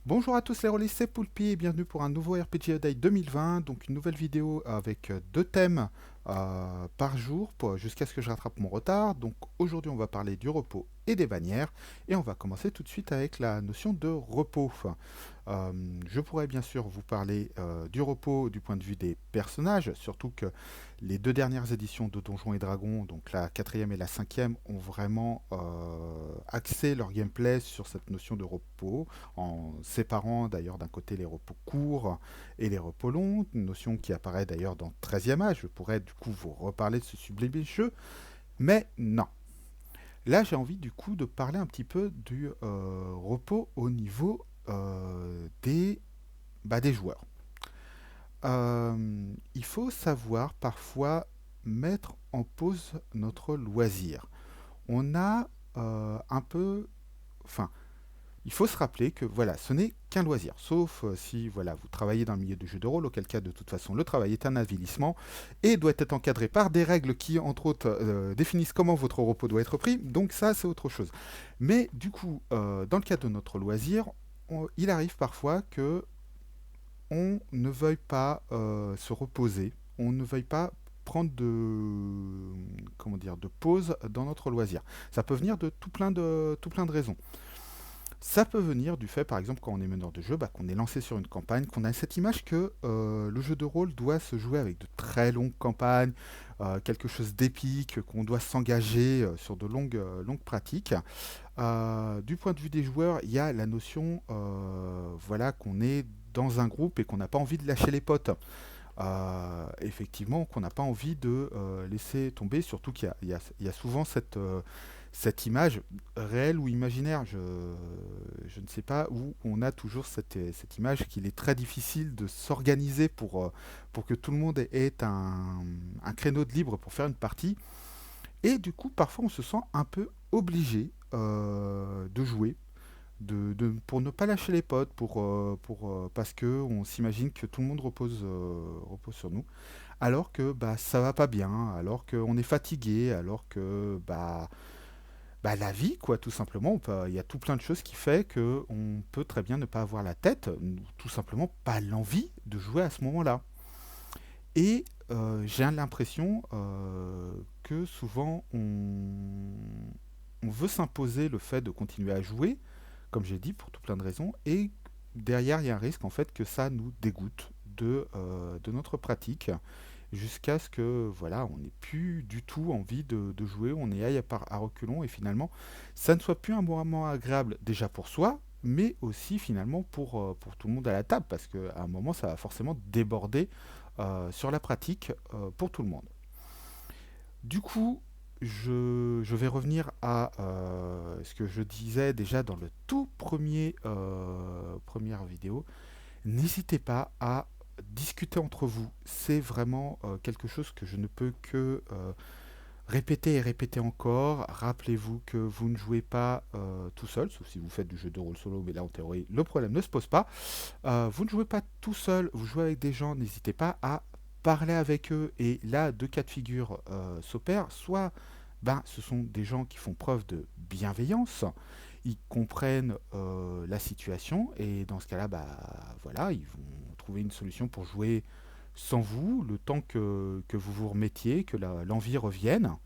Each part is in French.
Bonjour à tous les rôlistes, c'est Poulpi et bienvenue pour un nouveau RPG Day 2020, donc une nouvelle vidéo avec deux thèmes par jour jusqu'à ce que je rattrape mon retard. Donc aujourd'hui on va parler du repos et des bannières et on va commencer tout de suite avec la notion de repos. Euh, je pourrais bien sûr vous parler du repos du point de vue des personnages, surtout que les deux dernières éditions de Donjons et Dragons, donc la quatrième et la cinquième, ont vraiment axé leur gameplay sur cette notion de repos, en séparant d'ailleurs d'un côté les repos courts et les repos longs, une notion qui apparaît d'ailleurs dans 13e âge. Je pourrais du coup vous reparler de ce sublime jeu, mais non. Là, j'ai envie du coup de parler un petit peu du repos au niveau des joueurs. Il faut savoir parfois mettre en pause notre loisir. On a un peu... Enfin, il faut se rappeler que voilà, ce n'est qu'un loisir, sauf si voilà, vous travaillez dans le milieu du jeu de rôle, auquel cas de toute façon le travail est un avilissement et doit être encadré par des règles qui, entre autres, définissent comment votre repos doit être pris, donc ça c'est autre chose. Mais du coup, dans le cadre de notre loisir, il arrive parfois que on ne veuille pas se reposer, on ne veuille pas prendre de comment dire de pause dans notre loisir. Ça peut venir de tout plein de raisons. Ça peut venir du fait, par exemple, quand on est meneur de jeu, bah, qu'on est lancé sur une campagne, qu'on a cette image que le jeu de rôle doit se jouer avec de très longues campagnes, quelque chose d'épique, qu'on doit s'engager sur de longues pratiques. Du point de vue des joueurs, il y a la notion voilà, qu'on est dans un groupe et qu'on n'a pas envie de lâcher les potes. Effectivement, qu'on n'a pas envie de laisser tomber, surtout qu'il y a souvent cette image réelle ou imaginaire, je ne sais pas, où on a toujours cette image qu'il est très difficile de s'organiser pour que tout le monde ait un créneau de libre pour faire une partie. Et du coup, parfois, on se sent un peu obligé de jouer pour ne pas lâcher les potes, parce que on s'imagine que tout le monde repose sur nous, alors que bah, ça va pas bien, alors qu'on est fatigué, alors que bah, la vie, quoi, tout simplement, il y a tout plein de choses qui fait que on peut très bien ne pas avoir la tête, ou tout simplement pas l'envie de jouer à ce moment-là. Et j'ai l'impression que souvent on veut s'imposer le fait de continuer à jouer, comme j'ai dit, pour tout plein de raisons, et derrière, il y a un risque en fait que ça nous dégoûte de notre pratique, jusqu'à ce que voilà, on n'ait plus du tout envie de jouer, on y aille à reculons, et finalement, ça ne soit plus un moment agréable déjà pour soi, mais aussi finalement pour tout le monde à la table, parce qu'à un moment, ça va forcément déborder sur la pratique pour tout le monde. Du coup, je vais revenir à ce que je disais déjà dans le tout première vidéo. N'hésitez pas à discuter entre vous. C'est vraiment quelque chose que je ne peux que répéter et répéter encore. Rappelez-vous que vous ne jouez pas tout seul, sauf si vous faites du jeu de rôle solo, mais là en théorie le problème ne se pose pas. Vous ne jouez pas tout seul, vous jouez avec des gens, n'hésitez pas à parler avec eux. Et là, deux cas de figure s'opèrent. Soit ben, ce sont des gens qui font preuve de bienveillance, ils comprennent la situation, et dans ce cas-là, bah, voilà, ils vont trouver une solution pour jouer sans vous, le temps que vous vous remettiez, que l'envie revienne.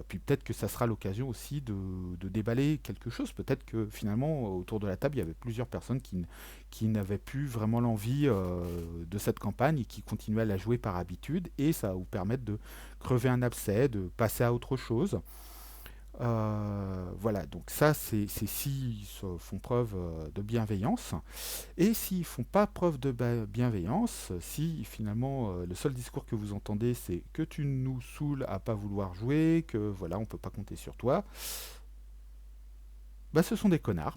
Puis peut-être que ça sera l'occasion aussi de déballer quelque chose. Peut-être que finalement, autour de la table, il y avait plusieurs personnes qui n'avaient plus vraiment l'envie de cette campagne et qui continuaient à la jouer par habitude. Et ça va vous permettre de crever un abcès, de passer à autre chose. Voilà, donc ça, c'est s'ils font preuve de bienveillance. Et s'ils font pas preuve de bienveillance, si finalement le seul discours que vous entendez c'est que tu nous saoules à pas vouloir jouer, que voilà, on peut pas compter sur toi, bah ce sont des connards.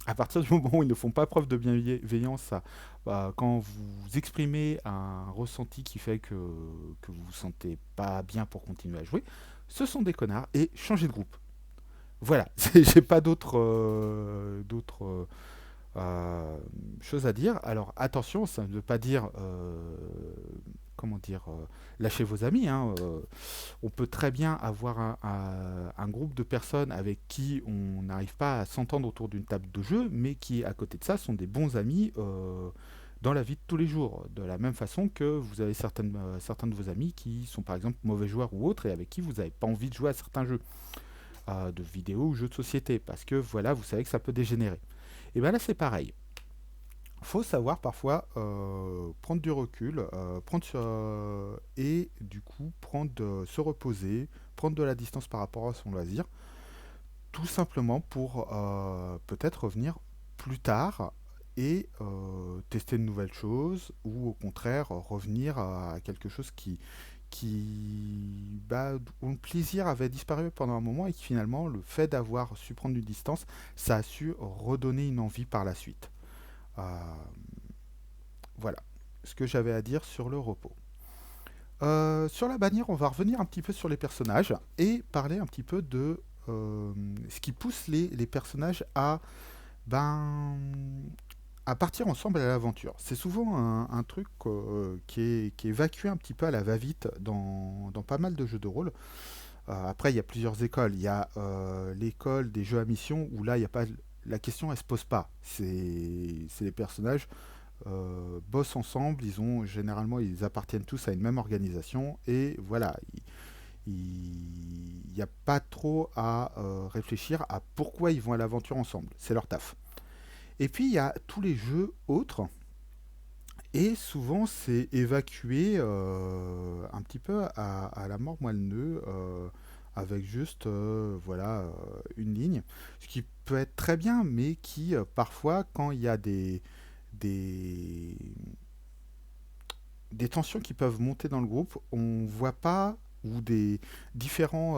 À partir du moment où ils ne font pas preuve de bienveillance, bah, quand vous exprimez un ressenti qui fait que vous vous sentez pas bien pour continuer à jouer, ce sont des connards et changez de groupe. Voilà, j'ai pas d'autres choses à dire. Alors attention, ça ne veut pas dire comment dire, lâcher vos amis, hein. On peut très bien avoir un groupe de personnes avec qui on n'arrive pas à s'entendre autour d'une table de jeu, mais qui, à côté de ça, sont des bons amis dans la vie de tous les jours. De la même façon que vous avez certains de vos amis qui sont par exemple mauvais joueurs ou autres et avec qui vous n'avez pas envie de jouer à certains jeux de vidéo ou jeux de société, parce que voilà, vous savez que ça peut dégénérer. Et bien là, c'est pareil. Faut savoir parfois prendre du recul, et du coup se reposer, prendre de la distance par rapport à son loisir, tout simplement pour peut-être revenir plus tard et tester de nouvelles choses, ou au contraire revenir à quelque chose où le plaisir avait disparu pendant un moment et qui finalement le fait d'avoir su prendre une distance, ça a su redonner une envie par la suite. Euh, voilà ce que j'avais à dire sur le repos. Sur la bannière, on va revenir un petit peu sur les personnages et parler un petit peu de ce qui pousse les personnages ben, à partir ensemble à l'aventure. C'est souvent un truc qui est évacué un petit peu à la va-vite dans pas mal de jeux de rôle. Après, il y a plusieurs écoles. Il y a l'école des jeux à mission où là, il y a pas, la question elle se pose pas. C'est les personnages bossent ensemble, généralement ils appartiennent tous à une même organisation et voilà, il n'y a pas trop à réfléchir à pourquoi ils vont à l'aventure ensemble, c'est leur taf. Et puis il y a tous les jeux autres et souvent c'est évacué un petit peu à la mort moelle nœud avec juste voilà une ligne, ce qui peut être très bien mais qui parfois quand il y a des, des tensions qui peuvent monter dans le groupe, on voit pas, ou des différents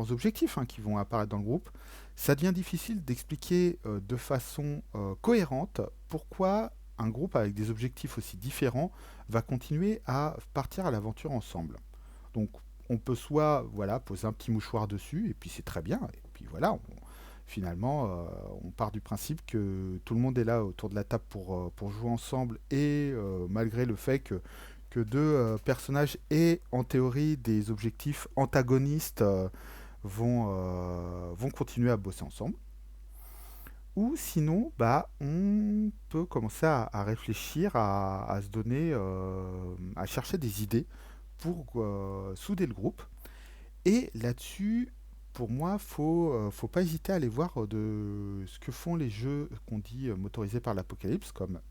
objectifs qui vont apparaître dans le groupe, ça devient difficile d'expliquer de façon cohérente pourquoi un groupe avec des objectifs aussi différents va continuer à partir à l'aventure ensemble. Donc on peut soit voilà poser un petit mouchoir dessus et puis c'est très bien et puis voilà finalement, on part du principe que tout le monde est là autour de la table pour jouer ensemble et malgré le fait que deux personnages aient en théorie des objectifs antagonistes vont continuer à bosser ensemble. Ou sinon, on peut commencer à réfléchir, à se donner, à chercher des idées pour souder le groupe. Et là-dessus, pour moi, faut pas hésiter à aller voir de ce que font les jeux qu'on dit motorisés par l'Apocalypse, comme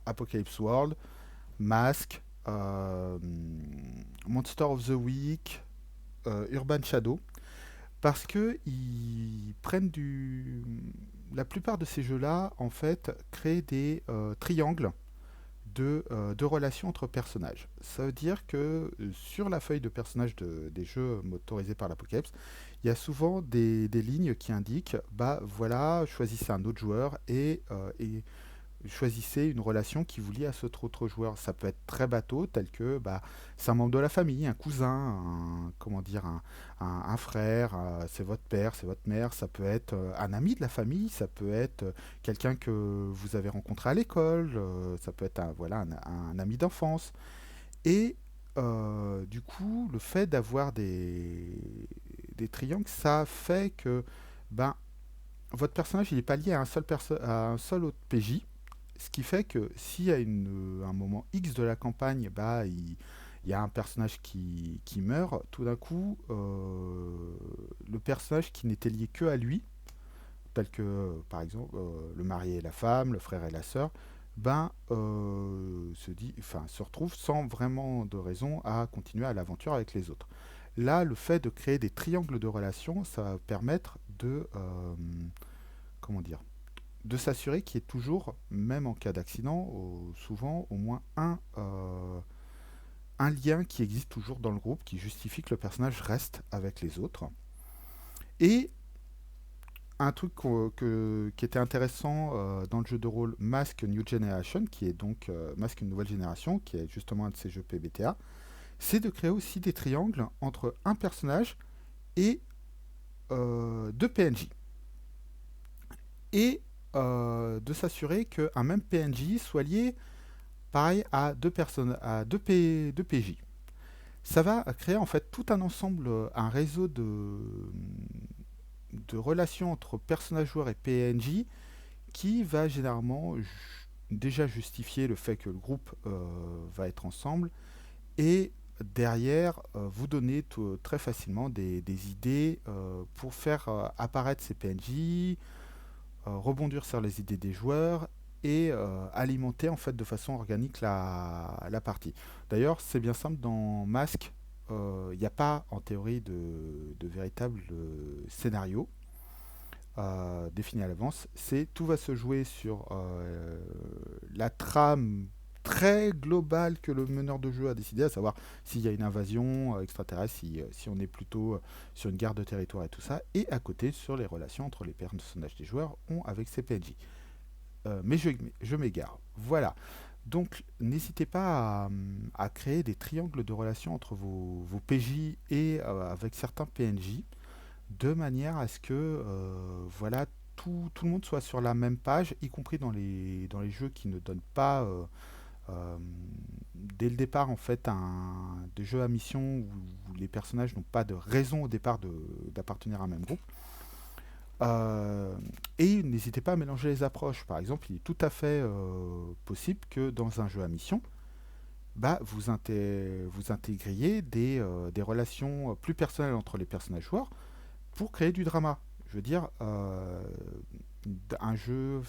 Apocalypse World, Mask, Monster of the Week, Urban Shadow, parce que ils prennent du. La plupart de ces jeux-là, en fait, créent des triangles de relations entre personnages. Ça veut dire que sur la feuille de personnage des jeux motorisés par l'Apocalypse, il y a souvent des lignes qui indiquent, voilà, choisissez un autre joueur et choisissez une relation qui vous lie à cet autre joueur. Ça peut être très bateau, tel que c'est un membre de la famille, un cousin, comment dire, un frère, c'est votre père, c'est votre mère. Ça peut être un ami de la famille, ça peut être quelqu'un que vous avez rencontré à l'école, ça peut être voilà, un ami d'enfance. Et du coup, le fait d'avoir des triangles, ça fait que ben, votre personnage il n'est pas lié à à un seul autre PJ, ce qui fait que s'il y a un moment X de la campagne, il y a un personnage qui meurt, tout d'un coup, le personnage qui n'était lié que à lui, tel que par exemple le mari et la femme, le frère et la sœur, se retrouve sans vraiment de raison à continuer à l'aventure avec les autres. Là, le fait de créer des triangles de relations, ça va permettre comment dire, de s'assurer qu'il y ait toujours, même en cas d'accident, souvent au moins un lien qui existe toujours dans le groupe qui justifie que le personnage reste avec les autres. Et un truc qui était intéressant dans le jeu de rôle Mask New Generation, qui est donc Mask une nouvelle génération, qui est justement un de ces jeux PBTA, c'est de créer aussi des triangles entre un personnage et deux PNJ. Et de s'assurer qu'un même PNJ soit lié pareil à deux personnes, à deux PJ. Ça va créer en fait tout un ensemble, un réseau de relations entre personnages joueurs et PNJ qui va généralement déjà justifier le fait que le groupe va être ensemble et derrière vous donner très facilement des idées pour faire apparaître ces PNJ, rebondir sur les idées des joueurs et alimenter en fait de façon organique la partie. D'ailleurs, c'est bien simple dans Mask, il n'y a pas en théorie de véritable scénario défini à l'avance. C'est tout va se jouer sur la trame très globale que le meneur de jeu a décidé, à savoir s'il y a une invasion extraterrestre, si on est plutôt sur une guerre de territoire et tout ça, et à côté sur les relations entre les personnages des joueurs ont avec ces PNJ. Mais je m'égare. Voilà. Donc n'hésitez pas à créer des triangles de relations entre vos PJ et avec certains PNJ de manière à ce que voilà, tout le monde soit sur la même page, y compris dans les jeux qui ne donnent pas euh, dès le départ en fait des jeux à mission où les personnages n'ont pas de raison au départ d'appartenir à un même groupe. Euh, et n'hésitez pas à mélanger les approches. Par exemple, il est tout à fait possible que dans un jeu à mission, bah, vous intégriez des relations plus personnelles entre les personnages joueurs pour créer du drama. Je veux dire, un jeu,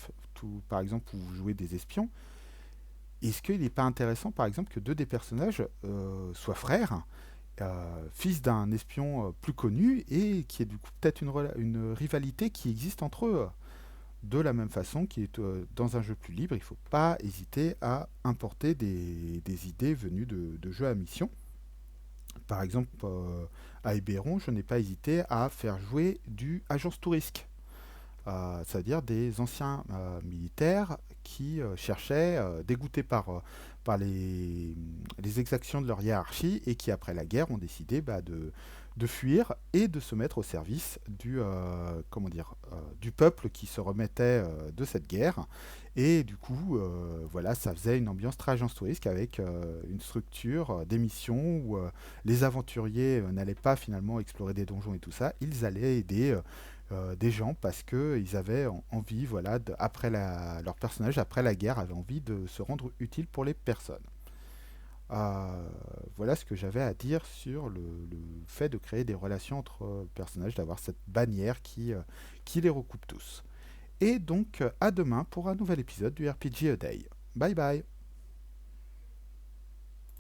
par exemple, où vous jouez des espions, est-ce qu'il n'est pas intéressant, par exemple, que deux des personnages soient frères, fils d'un espion plus connu, et qu'il y ait du coup peut-être une rivalité qui existe entre eux. De la même façon, qui est dans un jeu plus libre, il ne faut pas hésiter à importer des idées venues de jeux à mission. Par exemple, à Eberron, je n'ai pas hésité à faire jouer du Agence Tourisque, c'est-à-dire des anciens militaires qui cherchaient, dégoûtés par les exactions de leur hiérarchie, et qui, après la guerre, ont décidé de fuir et de se mettre au service comment dire, du peuple qui se remettait de cette guerre. Et du coup, voilà, ça faisait une ambiance très agence touriste avec une structure, des missions où les aventuriers n'allaient pas finalement explorer des donjons et tout ça, ils allaient aider des gens parce qu'ils avaient envie, voilà, leur personnage après la guerre avait envie de se rendre utile pour les personnes. Voilà ce que j'avais à dire sur le fait de créer des relations entre personnages, d'avoir cette bannière qui les recoupe tous. Et donc à demain pour un nouvel épisode du RPG A Day. Bye bye.